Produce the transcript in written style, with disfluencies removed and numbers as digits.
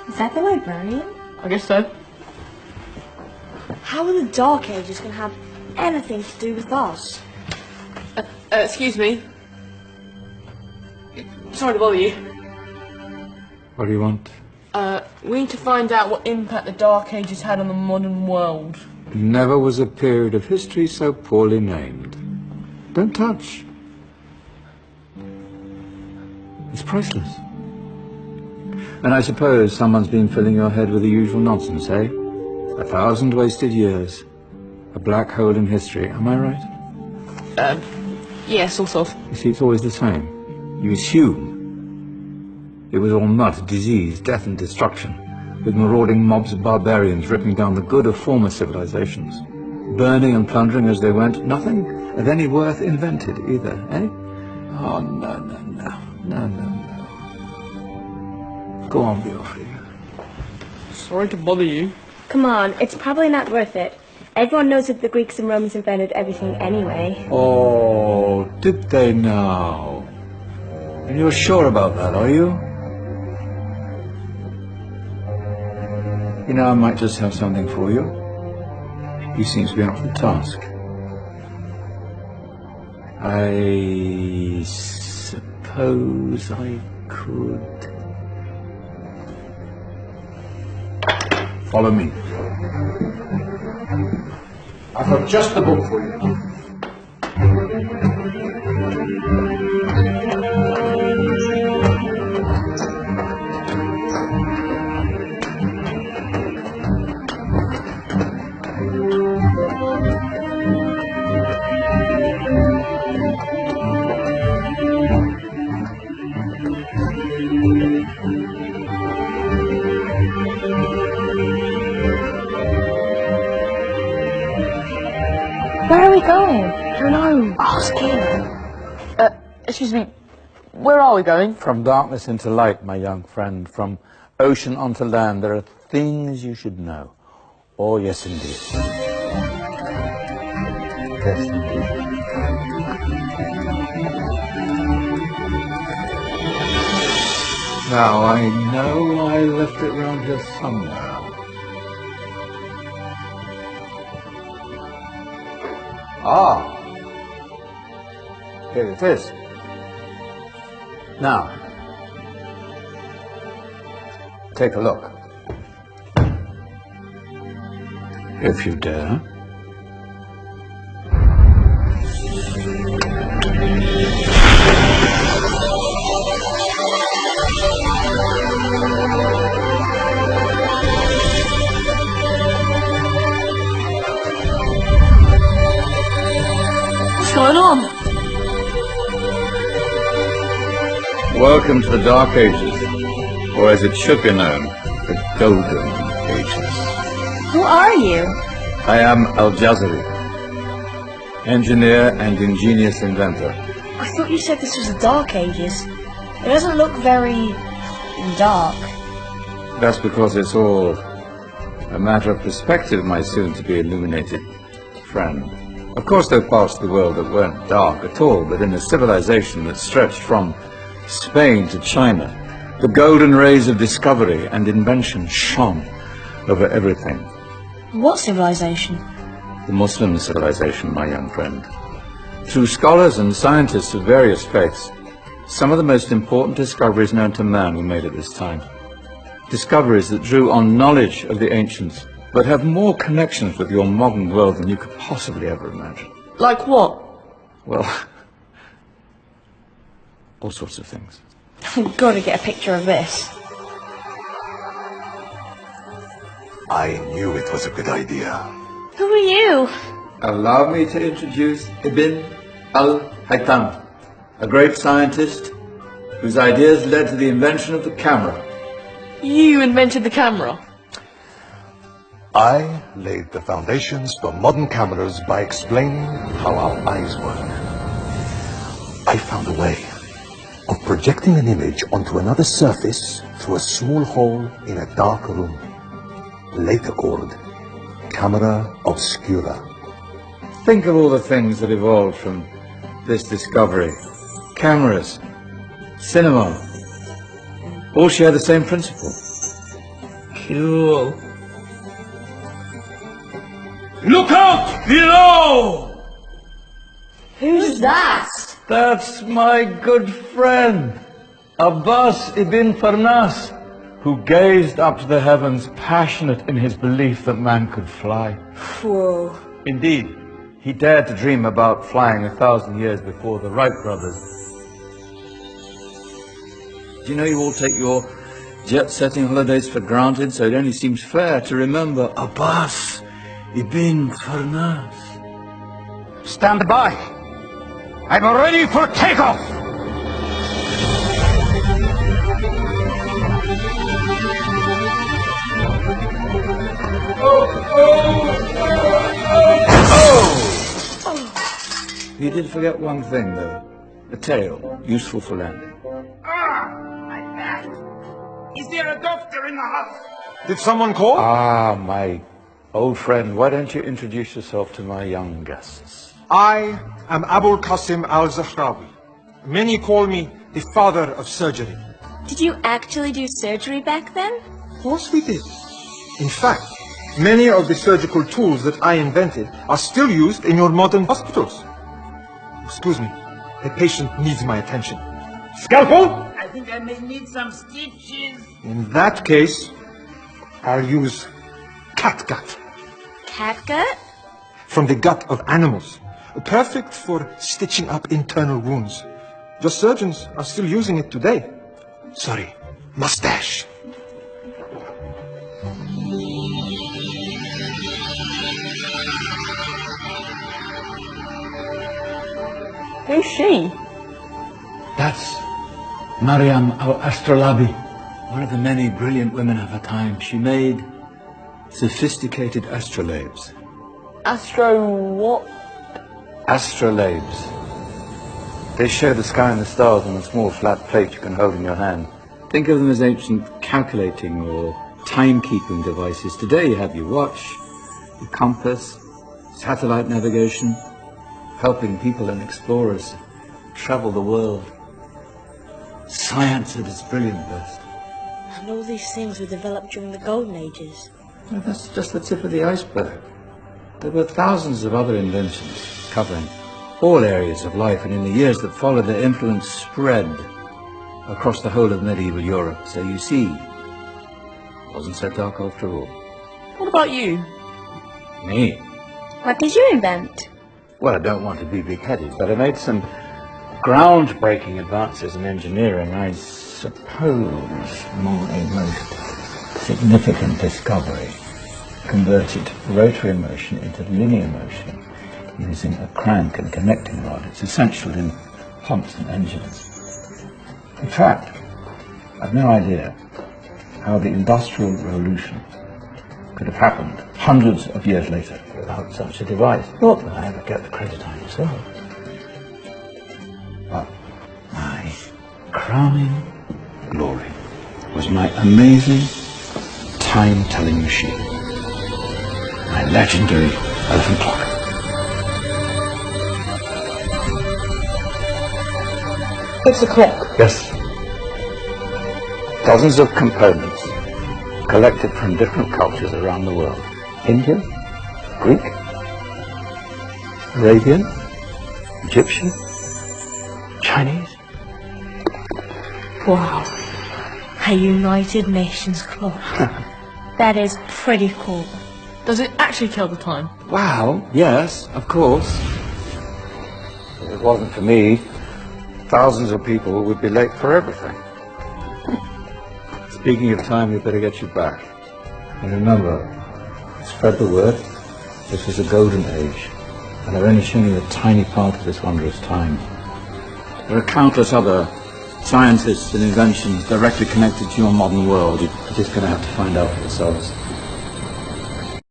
Is that the librarian? I guess so. How are the Dark Ages going to have anything to do with us? Excuse me. Sorry to bother you. What do you want? We need to find out what impact the Dark Ages had on the modern world. Never was a period of history so poorly named. Don't touch. It's priceless. And I suppose someone's been filling your head with the usual nonsense, eh? 1,000 wasted years. A black hole in history, am I right? Yeah, sort of. You see, it's always the same. You assume it was all mud, disease, death and destruction, with marauding mobs of barbarians ripping down the good of former civilizations, burning and plundering as they went. Nothing of any worth invented either, eh? Oh, no, no, no. No, no, no. Go on, be off here. Sorry to bother you. Come on, it's probably not worth it. Everyone knows that the Greeks and Romans invented everything anyway. Oh, did they now? And you're sure about that, are you? You know, I might just have something for you. You seem to be up for the task. I suppose I could... Follow me. I've got just the book for you. Where are we going? I don't know. Ask him. Excuse me. Where are we going? From darkness into light, my young friend. From ocean onto land. There are things you should know. Oh, yes, indeed. Yes, indeed. Now, I know I left it round here somewhere. Ah, here it is. Now, take a look. If you dare. What's going on? Welcome to the Dark Ages, or as it should be known, the Golden Ages. Who are you? I am Al-Jazari, engineer and ingenious inventor. I thought you said this was the Dark Ages. It doesn't look very dark. That's because it's all a matter of perspective, my soon-to-be illuminated friend. Of course, there are parts of the world that weren't dark at all, but in a civilization that stretched from Spain to China, the golden rays of discovery and invention shone over everything. What civilization? The Muslim civilization, my young friend. Through scholars and scientists of various faiths, some of the most important discoveries known to man were made at this time. Discoveries that drew on knowledge of the ancients, but have more connections with your modern world than you could possibly ever imagine. Like what? Well, all sorts of things. I've got to get a picture of this. I knew it was a good idea. Who are you? Allow me to introduce Ibn al-Haytham, a great scientist whose ideas led to the invention of the camera. You invented the camera? I laid the foundations for modern cameras by explaining how our eyes work. I found a way of projecting an image onto another surface through a small hole in a dark room, later called camera obscura. Think of all the things that evolved from this discovery. Cameras, cinema, all share the same principle. cool. Look out below! Who's that? That's my good friend, Abbas ibn Farnas, who gazed up to the heavens, passionate in his belief that man could fly. Whoa. Indeed, he dared to dream about flying 1,000 years before the Wright brothers. Do you know you all take your jet-setting holidays for granted, so it only seems fair to remember Abbas ibn Farnas. Stand by. I'm ready for takeoff. You did forget one thing, though. A tail, useful for landing. My back. Is there a doctor in the house? Did someone call? Ah, my old friend, why don't you introduce yourself to my young guests? I am Abul Qasim al-Zahrawi. Many call me the father of surgery. Did you actually do surgery back then? Of course we did. In fact, many of the surgical tools that I invented are still used in your modern hospitals. Excuse me, the patient needs my attention. Scalpel? I think I may need some stitches. In that case, I'll use catgut. Catgut? From the gut of animals. Perfect for stitching up internal wounds. The surgeons are still using it today. Sorry, mustache. Who's she? That's Maryam al-Astrolabi, one of the many brilliant women of her time. She made sophisticated astrolabes. Astro what? Astrolabes. They show the sky and the stars on a small flat plate you can hold in your hand. Think of them as ancient calculating or timekeeping devices. Today you have your watch, your compass, satellite navigation, helping people and explorers travel the world. Science at its brilliant best. And all these things were developed during the Golden Ages. Well, that's just the tip of the iceberg. There were thousands of other inventions covering all areas of life, and in the years that followed, their influence spread across the whole of medieval Europe. So you see, it wasn't so dark after all. What about you? Me? What did you invent? Well, I don't want to be big-headed, but I made some groundbreaking advances in engineering. I suppose my most significant discovery converted rotary motion into linear motion using a crank and connecting rod. It's essential in pumps and engines. In fact, I've no idea how the Industrial Revolution could have happened hundreds of years later without such a device. Not that I ever get the credit I deserve. But my crowning glory was my amazing time-telling machine, my legendary elephant clock. It's a clock. Yes. Dozens of components collected from different cultures around the world. Indian, Greek, Arabian, Egyptian, Chinese. Wow. A United Nations clock. That is pretty cool. Does it actually tell the time? Wow, yes, of course. If it wasn't for me, thousands of people would be late for everything. Speaking of time, we better get you back. And remember, spread the word. This was a golden age, and I've only shown you a tiny part of this wondrous time. There are countless other scientists and inventions directly connected to your modern world. You're just going to have to find out for yourselves.